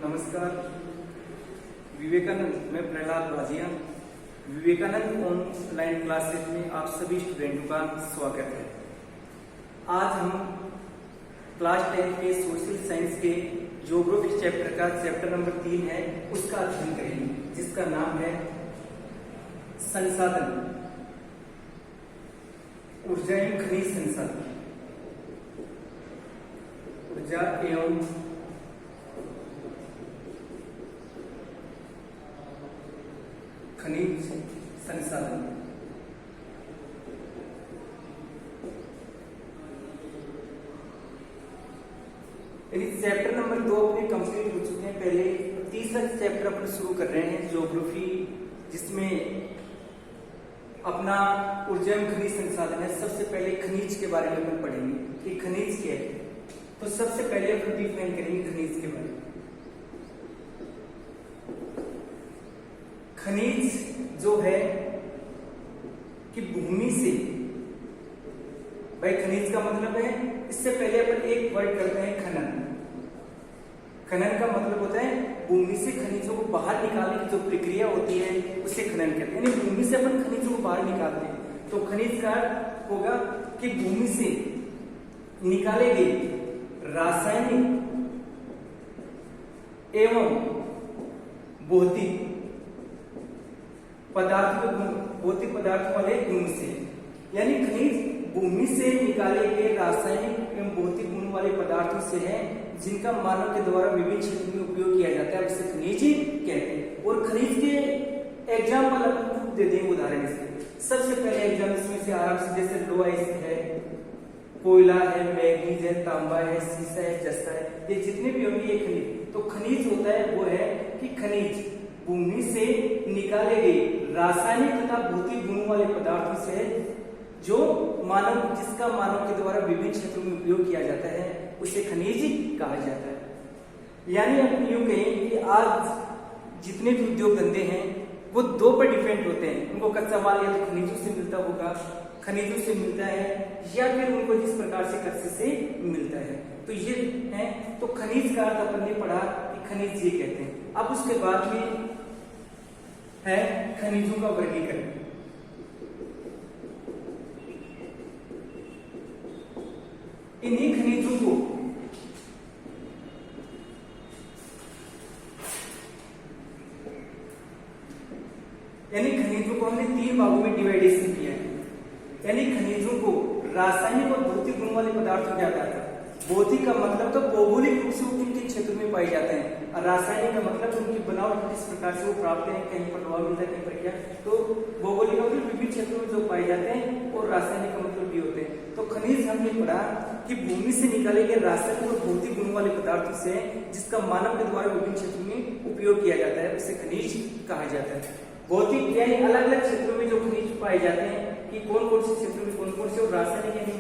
नमस्कार। विवेकानंद, मैं प्रहलाद बाजिया। Vivekananda online classes में आप सभी स्टूडेंटों का स्वागत है। आज हम क्लास 10 के सोशल साइंस के ज्योग्राफी चैप्टर का चैप्टर नंबर 3 है, उसका अध्ययन करेंगे, जिसका नाम है संसाधन, ऊर्जा एवं खनिज संसाधन, ऊर्जा एवं खनिज संसाधन। यदि चैप्टर नंबर 2 अपने कंप्लीट हो चुके हैं, पहले तीसरा चैप्टर अपन शुरू कर रहे हैं ज्योग्राफी, जिसमें अपना ऊर्जा एवं खनिज संसाधन है। सबसे पहले खनिज के बारे में अपन पढ़ेंगे कि खनिज क्या है। तो सबसे पहले अपन डिफाइन करेंगे खनिज के बारे में। खनिज जो है कि भूमि से, भाई खनिज का मतलब है, इससे पहले अपन एक वर्ड करते हैं खनन। खनन का मतलब होता है भूमि से खनिजों को बाहर निकालने की जो प्रक्रिया होती है उसे खनन कहते हैं। यानी भूमि से अपन खनिजों को बाहर निकालते हैं। तो खनिज का होगा कि भूमि से निकाले गए रासायनिक एवं भौतिक भौतिक पदार्थों वाले गुण से, यानी खनिज भूमि से निकाले गए रासायनिक एवं भौतिक गुण वाले पदार्थों से है, जिनका मानव के द्वारा विभिन्न क्षेत्रों में उपयोग किया जाता है, उसे खनिज कहते हैं। और खनिज के एग्जाम्पल अपन दे देंगे उदाहरण इसके। सबसे पहले एग्जाम्पल इसमें से आराम से, जैसे लोहा है, कोयला है, मैग्नीज है, तांबा है, सीसा है, जस्ता है, ये जितने भी होंगे ये खनिज। तो खनिज होता है वो है कि खनिज भूमि से निकाले गए रासायनिक तथा भौतिक गुणों वाले पदार्थों से जो जिसका मानव के द्वारा विभिन्न क्षेत्रों में उपयोग किया जाता है, उसे खनिज कहा जाता है। यानी हम यूं कहें कि आज जितने भी उद्योग धंधे हैं वो दो पर डिपेंड होते हैं। उनको कच्चा माल या तो खनिजों से मिलता होगा, खनिजों से मिलता है, या फिर उनको जिस प्रकार से कच्चे से मिलता है। तो ये है, तो खनिज का अर्थ अपन ने पढ़ा कि खनिज ये कहते हैं। अब उसके बाद में है खनिजों का वर्गीकरण। इन्हीं खनिजों को हमने 3 भागों में डिवाइडेशन किया है। यानी खनिजों को रासायनिक और भौतिक गुण वाले पदार्थों क्या कहते हैं। भौतिक का मतलब तो भौगोलिक रूप से वो किन किन क्षेत्रों में पाए जाते हैं, और रासायनिक का मतलब उनकी बनावट किस प्रकार से वो प्राप्त है, कहीं पर लोहा मिलता है, कहीं पर क्या। तो भौगोलिक का मतलब विभिन्न क्षेत्रों में जो पाए जाते हैं, और रासायनिक का मतलब भी होते हैं। तो खनिज हमने पढ़ा कि भूमि से निकाले गए रासायनिक और भौतिक गुण वाले पदार्थों से जिसका मानव के द्वारा विभिन्न क्षेत्रों में उपयोग किया जाता है, उसे खनिज कहा जाता है। भौतिक यानी अलग अलग क्षेत्रों में जो खनिज पाए जाते हैं कि कौन कौन से क्षेत्रों में कौन कौन से, और रासायनिक यानी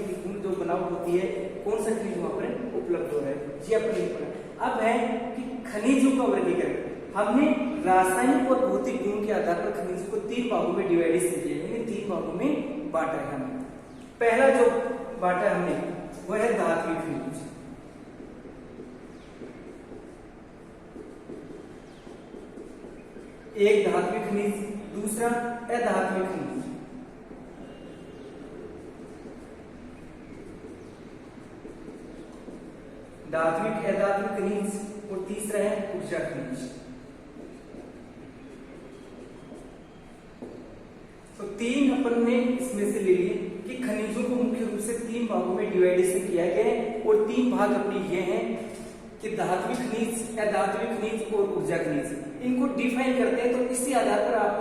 जो बनावट होती है, कौन सा खनिज वहां पर उपलब्ध हो रहा है, ये अपने पढ़ा। अब है कि खनिजों का वर्गीकरण। हमने रासायनिक और भौतिक गुण के आधार पर खनिजों को 3 भागों में डिवाइडेशन किया, यानी 3 भागों में बांटा है हमने। पहला जो बांटा हमने वह है धात्विक खनिज। एक धात्विक खनिज, दूसरा अधात्विक खनिज। धात्विक, अधात्विक खनिज, और तीसरा है ऊर्जा खनिज। तो 3 अपन ने इसमें से ले लिए कि खनिजों को मुख्य रूप से 3 भागों में डिवाइडेशन किया गया है, और 3 भाग अपने ये हैं कि धात्विक खनिज, अधात्विक खनिज और ऊर्जा खनिज। इनको डिफाइन करते हैं, तो इसी आधार पर आप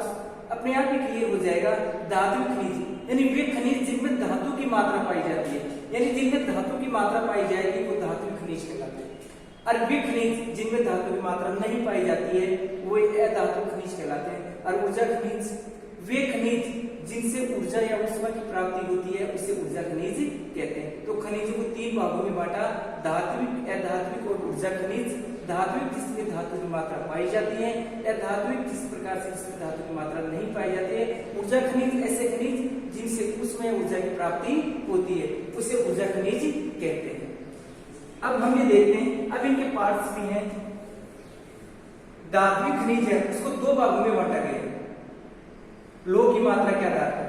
अपने आप ही क्लियर हो जाएगा। धात्विक खनिज यानी वे खनिज जिनमें धातु की मात्रा पाई जाती है, यानी जिनमें धातु की मात्रा पाई जाएगी वो धात्विक खनिज कहलाते हैं। और वे खनिज जिनमें धातु की मात्रा नहीं पाई जाती है वो अधातु खनिज कहलाते हैं। और ऊर्जा खनिज वे खनिज जिनसे ऊर्जा या ऊष्मा की प्राप्ति होती है, उसे ऊर्जा खनिज कहते हैं। तो खनिजों को 3 भागों में बांटा, धात्विक, अधात्विक और ऊर्जा खनिज। धात्विक जिसमें धातु की मात्रा पाई जाती है, अधात्विक जिस प्रकार से जिसमें धातु की मात्रा नहीं पाई जाती है। ऊर्जा खनिज ऐसे खनिज जिनसे ऊष्मा या ऊर्जा की प्राप्ति होती है, उसे ऊर्जा खनिज कहते हैं। अब हम ये देखते हैं, अब इनके पार्ट्स भी हैं धात्विक खनिज है उसको दो भागों में बांटा गया है लोह की मात्रा के आधार पर।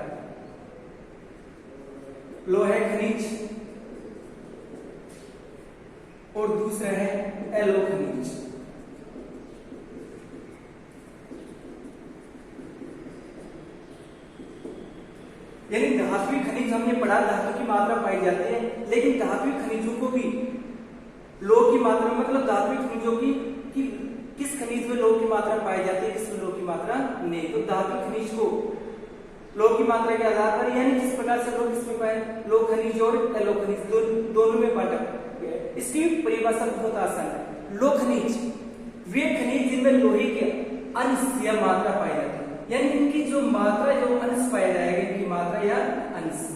लोह खनिज और दूसरा है एलो खनिज। यानी धात्विक खनिज हमने पढ़ा धातु की मात्रा पाई जाती है, लेकिन धात्विक खनिजों को भी लोह की मात्रा मतलब धात्विक खनिजों की कि किस खनिज में लोह की मात्रा पाई जाती है किसमें लोह की मात्रा नहीं। तो धात्विक खनिज को लोह की मात्रा के आधार पर यानी जिस प्रकार से लोह किसमें पाए लोह खनिज और एलो खनिज दोनों में बांटा गया है। इसकी परिभाषा बहुत आसान है। लोह खनिज वे खनिज जिनमें लोहे के अंश या मात्रा पाई जाती है, यानी इनकी जो मात्रा जो अंश पाया जाएगा इनकी मात्रा या अंश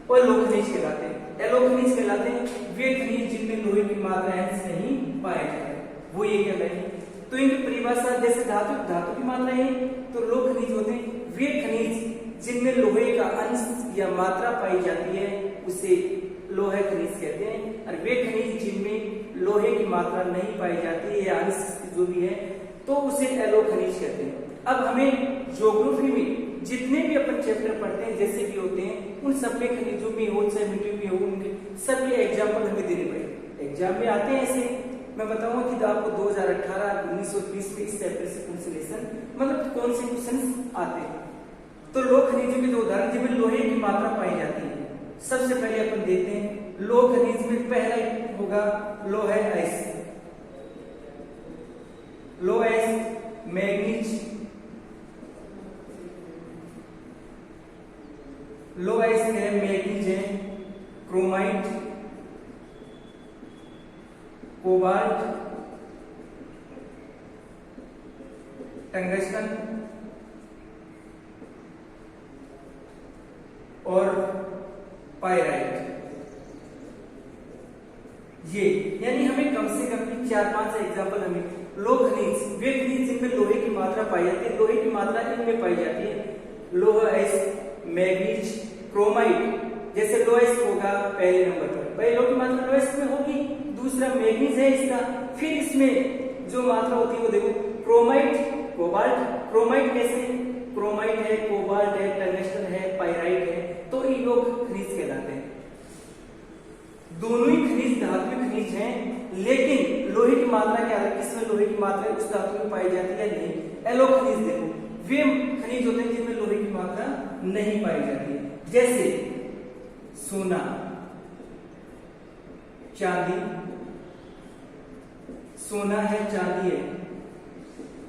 और लोह खनिज कहलाते हैं। एलो खनिज कहलाते हैं वे खनिज जिनमें लोहे की मात्रा अंश नहीं पाया जाता वो ये कहलाएंगे। तो इनकी परिभाषा जैसे धातु की मात्रा है तो लोह खनिज होते हैं वे खनिज जिनमें लोहे का अंश या मात्रा पाई जाती है उसे लोह खनिज कहते हैं, और वे खनिज जिनमें लोहे की मात्रा नहीं पाई जाती है या अंश जो भी है तो उसे एलो खनिज कहते हैं। अब हमें ज्योग्राफी में जितने भी अपन चैप्टर पढ़ते हैं जैसे भी होते हैं उन सब में खनिजों में हो चाहे मिट्टी में हो उनके सबके एग्जाम्पल हमें देने पड़ेंगे। एग्जाम में आते हैं ऐसे मैं बताऊंगा कि आपको 2018 1920 में इस चैप्टर से कौन से लेसन मतलब कौन से क्वेश्चन आते हैं। तो लोह खनिजों के दो उदाहरण जिनमें लोहे की मात्रा पाई जाती है सबसे पहले अपन देखते हैं लोह खनिज में पहला होगा लोह आइस। लोह आइस मैग्नीज, लोह आइस है मैग्नीज है, क्रोमाइट, कोबाल्ट, टंगस्टन और पायराइट। ये यानी हमें कम से कम 4-5 एग्जाम्पल हमें लोह खनिज वे खनिज जिनमें लोहे की मात्रा पाई जाती है लोहे की मात्रा इनमें पाई जाती है लोह आइस मैग्नीज क्रोमाइट। जैसे लोह आइस होगा पहले नंबर पर पहले लोह की मात्रा लोह आइस में होगी, दूसरा मैग्नीज है इसका, फिर इसमें जो मात्रा होती है वो देखो क्रोमाइट कोबाल्ट। क्रोमाइट कैसे क्रोमाइट है कोबाल्ट है टंगस्टन है पायराइट है तो ये लोग खनिज कहलाते हैं। दोनों ही खनिज धात्विक खनिज हैं, लेकिन लोहे की मात्रा क्या है किसमें लोहे की मात्रा उस धातु में पाई जाती है नहीं। एलो खनिज देखो वे खनिज होते हैं जिनमें लोहे की मात्रा नहीं पाई जाती है, जैसे सोना, चांदी, सोना है चांदी है,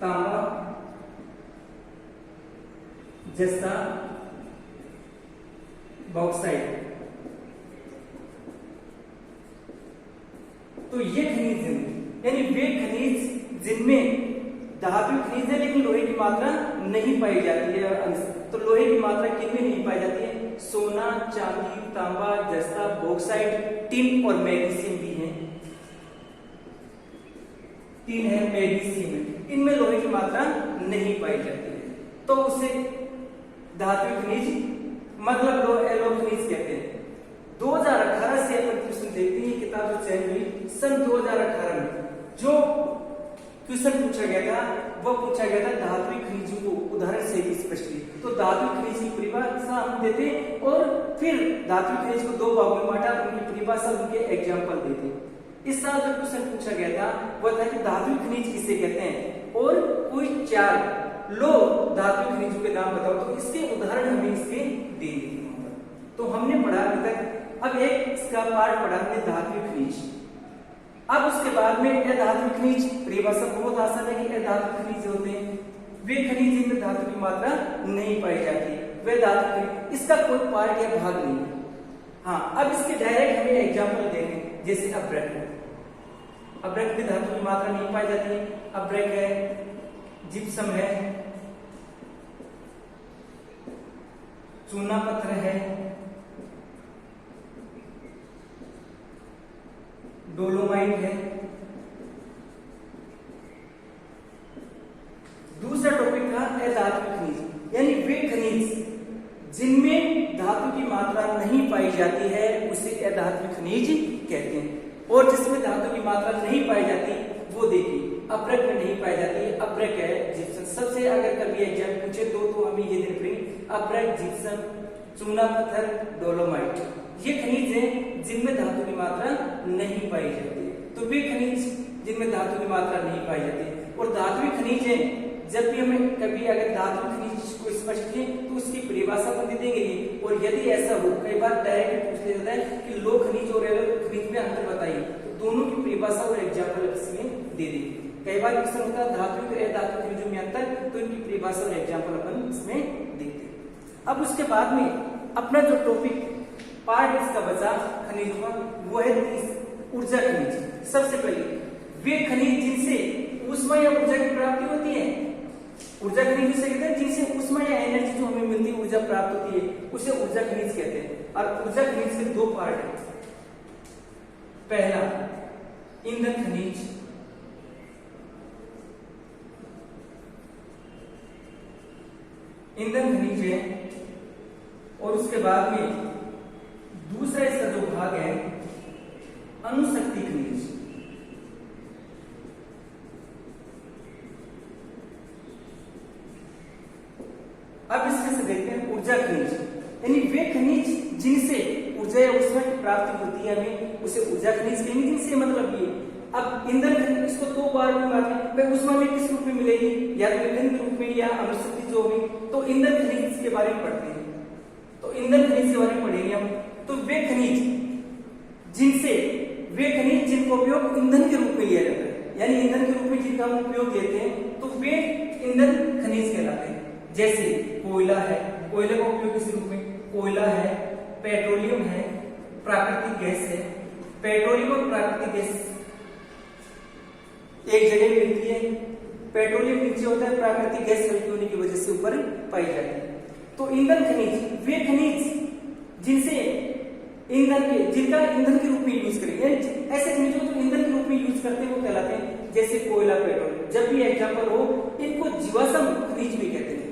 तांबा, जस्ता, बॉक्साइट। तो ये खनिज हैं यानी वे खनिज जिनमें धातु खनिज है लेकिन लोहे की मात्रा नहीं पाई जाती है। तो लोहे की मात्रा किनमें नहीं पाई जाती है सोना, चांदी, तांबा, जस्ता, बॉक्साइट, टिन और मैग्नीशियम भी है। टिन है मैग्नीशियम इनमें लोहे की मात्रा नहीं पाई जाती है तो उसे धातु खनिज मतलब एलो खनिज कहते हैं। 2018 से अपन क्वेश्चन देखते हैं किताब जो चयन हुई सन 2018 में जो क्वेश्चन पूछा गया था वो पूछा गया था धात्विक खनिजों को उदाहरण से स्पष्टली। तो धात्विक खनिज की परिभाषा हम देते और फिर धात्विक खनिज को दो भागों में बांटा उनकी परिभाषा उनके एग्जाम्पल देते। इस साल जो क्वेश्चन पूछा गया था वह था कि धात्विक खनिज किसे कहते हैं और कोई 4 लो धात्विक खनिजों के नाम बताओ। तो इसके उदाहरण हमें इसके दे दिए। तो हमने पढ़ा अभी तक, अब एक इसका पार्ट पढ़ा हमने धात्विक खनिज। अब उसके बाद में अधात्विक खनिज परिभाषा बहुत आसान है कि अधात्विक खनिज होते हैं वे खनिज जिनमें धातु की मात्रा नहीं पाई जाती वे धात्विक खनिज। इसका कोई पार्ट या भाग नहीं है। हाँ अब इसके डायरेक्ट हमें एग्जाम्पल देंगे जैसे अब्रक है। अब्रक में धातु की मात्रा नहीं पाई जाती है। अब्रक है, जिप्सम है, चूना पत्थर है, डोलोमाइट है। दूसरा टॉपिक था अधात्विक खनिज यानी वे खनिज जिनमें धातु की मात्रा नहीं पाई जाती है उसे अधात्विक खनिज कहते हैं। और जिसमें धातु की मात्रा नहीं पाई जाती वो देखिए अब्रक में नहीं पाई जाती है, अब्रक है, जिप्सम। सबसे अगर कभी एग्जाम पूछे तो हमें ये देने पड़ेंगे, अब्रक, जिप्सम, चूना पत्थर, डोलोमाइट। ये खनिज है जिनमें धातु की मात्रा नहीं पाई जाती। तो वे खनिज जिनमें धातु की मात्रा नहीं पाई जाती। और धातुई खनिज है, जब भी हमें कभी अगर धातु खनिज को स्पष्ट किए तो उसकी परिभाषा को दे देंगे। और यदि ऐसा हो, कई बार डायरेक्ट पूछ लिया जाता है कि लो खनिज और एलोक खनिज में अंतर बताइए, तो दोनों की परिभाषा और एग्जाम्पल इसमें दे देंगे। कई बार क्वेश्चन होता है धातु और अधातु खनिजों में अंतर, तो इनकी परिभाषा और एग्जाम्पल अपन इसमें देते हैं। अब उसके बाद में अपना जो टॉपिक पार्ट इसका बचा खनिजों का, वो है ऊर्जा खनिज। सबसे पहले वे खनिज जिनसे ऊष्मा या ऊर्जा की प्राप्ति होती है, ऊर्जा खनिज जिसे कहते हैं जिनसे ऊष्मा या एनर्जी जो हमें मिलती है, ऊर्जा प्राप्त होती है, उसे ऊर्जा खनिज कहते हैं। और ऊर्जा खनिज के दो पार्ट हैं। पहला ईंधन खनिज, ईंधन खनिज है। और उसके बाद में दूसरा इसका जो भाग है अणुशक्ति खनिज। अब इसमें से देखते हैं ऊर्जा खनिज, यानी वे खनिज जिनसे ऊर्जा या ऊष्मा की प्राप्ति होती है, हमें उसे ऊर्जा खनिज कहेंगे। जिनसे मतलब ये, अब ईंधन खनिज इसको दो बार में बांटे, ऊष्मा में किस रूप में मिलेगी, या तो ईंधन के रूप में या अणुशक्ति जो होगी। तो ईंधन खनिज के बारे में पढ़ते हैं, तो ईंधन खनिज के बारे में पढ़ेंगे हम। तो वे खनिज जिनसे, वे खनिज जिनका उपयोग ईंधन के रूप में लिया जाता है, यानी ईंधन के रूप में जिनका हम उपयोग लेते हैं, तो वे ईंधन खनिज कहलाते हैं। जैसे कोयला है, कोयले का उपयोग किस रूप में, कोयला है, पेट्रोलियम है, प्राकृतिक गैस है। पेट्रोलियम और प्राकृतिक गैस एक जगह मिलती है, पेट्रोलियम नीचे होता है, प्राकृतिक गैस हल्की होने की वजह से ऊपर पाई जाती है। तो ईंधन खनिज वे खनिज जिनसे ईंधन के, जिनका ईंधन के रूप में यूज करेंगे, ऐसे खनिजों को ईंधन के रूप में यूज करते हैं वो कहलाते हैं। जैसे कोयला, पेट्रोलियम, जब भी एग्जाम्पल हो इनको जीवाश्म खनिज भी कहते हैं।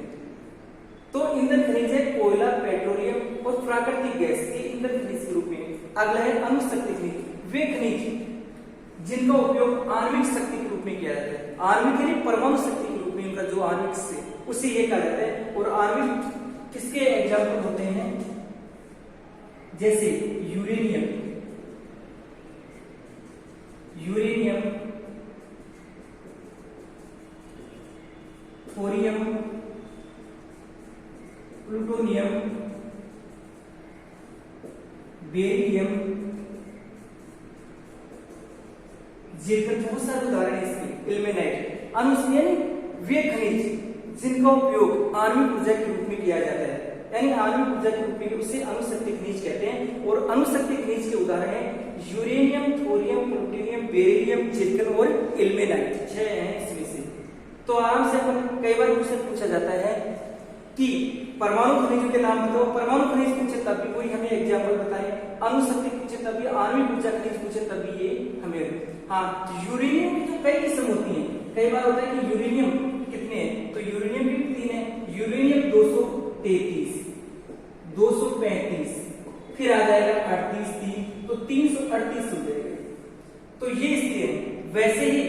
तो ईंधन खनिज है कोयला, पेट्रोलियम और प्राकृतिक गैस, ये ईंधन खनिज के रूप में। अगला है अणुशक्ति खनिज, वे खनिज जिनका उपयोग आणविक शक्ति के रूप में किया जाता है। आणविक यानी परमाणु शक्ति के रूप में इनका जो आणविक से उसे ये कहा जाता है। और आणविक किसके एग्जाम्पल होते हैं, जैसे uranium, uranium, thorium, plutonium, beryllium, zircon, बहुत सारे उदाहरण है इसके। इल्मेनाइट, यानी वे खनिज जिनका उपयोग आणविक ऊर्जा के रूप में किया जाता है, यानी आणविक ऊर्जा के रूप में, उसे अणुशक्ति खनिज कहते हैं। और अणुशक्ति खनिज के उदाहरण है यूरेनियम, थोरियम, प्लूटोनियम, बेरिलियम, जिर्कन और इल्मेनाइट, 6 हैं इसमें से। तो आराम से अपन, कई बार क्वेश्चन पूछा जाता है कि परमाणु खनिजों के नाम बताओ, परमाणु खनिज पूछे तब भी कोई हमें एग्जाम्पल बताए, अणुशक्ति पूछे तब भी, आणविक ऊर्जा खनिज पूछे तब भी ये हमें। हाँ, यूरेनियम की तो कई किस्म होती है। कई बार होता है कि यूरेनियम कितने हैं, तो यूरेनियम भी 3 है। यूरेनियम 233, 235, फिर आ जाएगा 38, 3, तो 338 हो जाएगा। तो ये इसके हैं। वैसे ही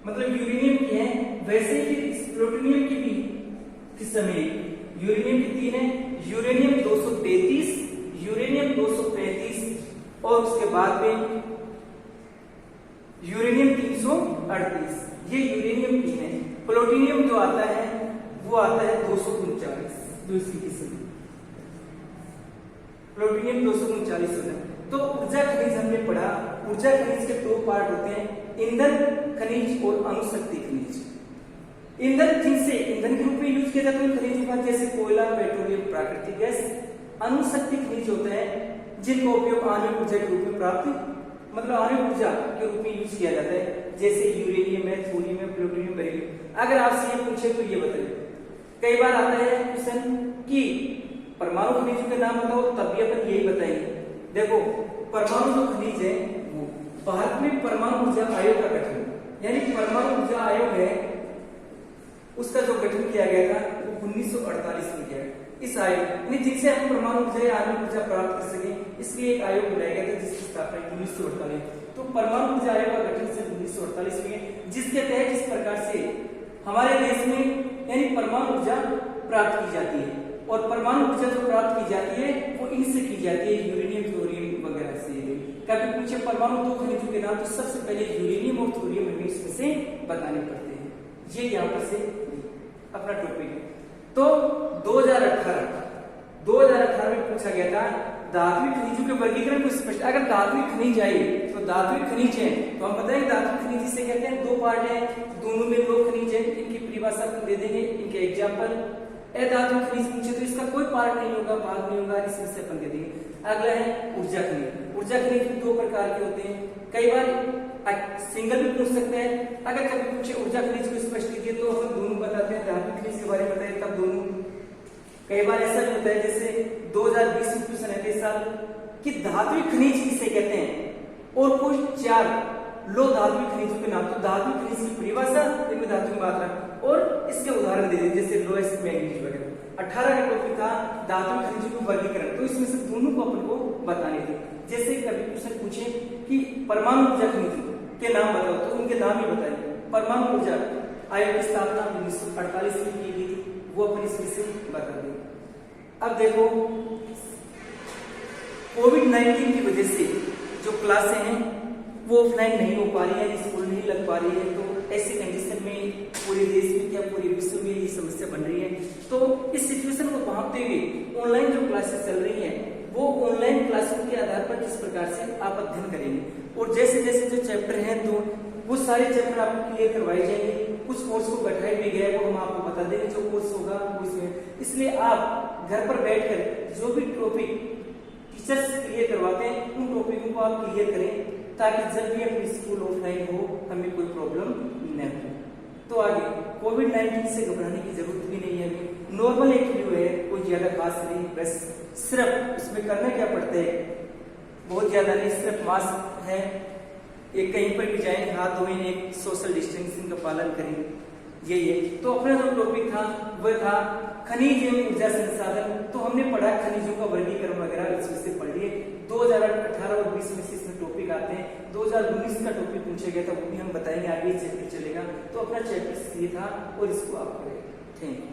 मतलब यूरेनियम की है, वैसे ही प्लूटोनियम की भी किस्म है। यूरेनियम की 3 है, यूरेनियम 233, यूरेनियम 235 और उसके बाद में यूरेनियम 338, ये यूरेनियम की है। प्लूटोनियम जो आता है वो आता है 239, जो इसकी किस्म, प्लूटोनियम 239 होता है। तो ऊर्जा खनिज हमने पढ़ा। ऊर्जा खनिज के 2 पार्ट होते हैं, ईंधन खनिज और अणुशक्ति खनिज। ईंधन जिनसे ईंधन के रूप में यूज किया जाता है खनिजों का, जैसे कोयला, पेट्रोलियम, प्राकृतिक गैस। अणुशक्ति खनिज होता है जिनका उपयोग आणविक ऊर्जा के रूप में प्राप्त, मतलब आणविक ऊर्जा के रूप में यूज किया जाता है, जैसे यूरेनियम है, थोरियम है, प्लूटोनियम, बेरिलियम। अगर आपसे ये पूछे तो ये बताइए, कई बार आता है क्वेश्चन कि परमाणु खनिजों के नाम बताओ, तब भी अपन यही बताएंगे। देखो, परमाणु जो खनिज है वो भारत में परमाणु ऊर्जा आयोग का गठन, यानी परमाणु ऊर्जा आयोग है, उसका जो गठन किया गया था वो 1948 में किया। इस आयोग जिनसे हम परमाणु ऊर्जा या आणविक ऊर्जा प्राप्त कर सके, इसलिए एक आयोग बनाया गया था जिसकी स्थापना 1948। तो परमाणु ऊर्जा आयोग का गठन सिर्फ 1948 में, जिसके तहत इस प्रकार से हमारे देश में यानी परमाणु ऊर्जा प्राप्त की जाती है। और परमाणु ऊर्जा जो प्राप्त की जाती है वो इनसे की जाती है, यूरेनियम, थोरियम वगैरह से। कभी पूछे परमाणु दो खनिजों के नाम, तो सबसे पहले यूरेनियम और थोरियम हमें इसमें से बताने पड़ते हैं। ये यहाँ पर से अपना टॉपिक है। तो 2018 में पूछा गया था धात्विक खनिजों के वर्गीकरण को स्पष्ट। अगर धात्विक खनिज आए तो धात्विक खनिज है तो हम बताएंगे धात्विक खनिज जिसे कहते हैं, दो पार्ट है, दोनों में दो खनिज है, इनकी परिभाषा दे देंगे, इनके एग्जाम्पल। अधात्विक खनिज पूछे तो इसका कोई पार्ट नहीं होगा, भाग नहीं होगा, इसमें से अपन दे देंगे। अगला है ऊर्जा खनिज। ऊर्जा खनिज दो प्रकार के होते हैं, कई बार सिंगल भी पूछ सकते हैं। अगर कभी पूछे ऊर्जा खनिज को स्पष्ट कीजिए तो हम दोनों बताते हैं, धात्विक खनिज के बारे में बताए तब दोनों। कई बार ऐसा भी होता है जैसे 2020 में क्वेश्चन है इस साल कि धात्विक खनिज किसे कहते हैं और कोई 4 लो धात्विक खनिजों के नाम। तो धात्विक खनिज की परिभाषा, इनमें धातु की मात्रा और इसके उदाहरण दे दें जैसे लोएस्ट मैग्नीज वगैरह। 18 का टॉपिक था धात्विक खनिजों के वर्गीकरण, तो इसमें से दोनों को अपन को बताने थे। जैसे कभी क्वेश्चन पूछे कि परमाणु ऊर्जा खनिजों के नाम बताओ तो उनके नाम ही बताइए। परमाणु ऊर्जा आयोग की स्थापना 1948 में की गई थी, वो अपन इसमें से बता दें। अब देखो कोविड-19 की वजह से जो क्लासें हैं वो ऑफलाइन नहीं हो पा रही है, स्कूल नहीं लग पा रही है, तो ऐसी कंडीशन में पूरे देश में क्या पूरे विश्व में ये समस्या बन रही है। तो इस सिचुएशन को भांपते हुए ऑनलाइन जो क्लासेस चल रही हैं वो ऑनलाइन क्लासों के आधार पर किस प्रकार से आप अध्ययन करेंगे और जैसे जैसे जो चैप्टर हैं तो वो सारे चैप्टर आपको क्लियर करवाए जाएंगे। कुछ कोर्स को बैठाए भी गए वो हम आपको बता देंगे जो कोर्स होगा वो इसमें। इसलिए आप घर पर बैठकर जो भी टॉपिक टीचर्स क्लियर करवाते हैं उन टॉपिकों को आप क्लियर करें ताकि जब भी अपनी स्कूल ऑफलाइन हो हमें कोई प्रॉब्लम न हो। तो आगे कोविड-19 से घबराने की जरूरत भी नहीं है, नॉर्मल एक फ्लू है, कोई ज्यादा खास नहीं, बस सिर्फ उसमें करना क्या पड़ता है, बहुत ज्यादा नहीं, सिर्फ मास्क है, एक कहीं पर भी जाएं हाथ धोएं, एक सोशल डिस्टेंसिंग का पालन करें, यही है। तो अपना जो टॉपिक था वह था खनिज एवं ऊर्जा संसाधन। तो हमने पढ़ा खनिजों का वर्गीकरण वगैरह इसमें से पढ़ लिए। 2018 और 20 में से इसमें टॉपिक आते हैं। 2019 का टॉपिक पूछा गया था वो भी हम बताएंगे, आगे चैप्टर चलेगा। तो अपना चैप्टर ये था और इसको आप पढ़े। Thank you.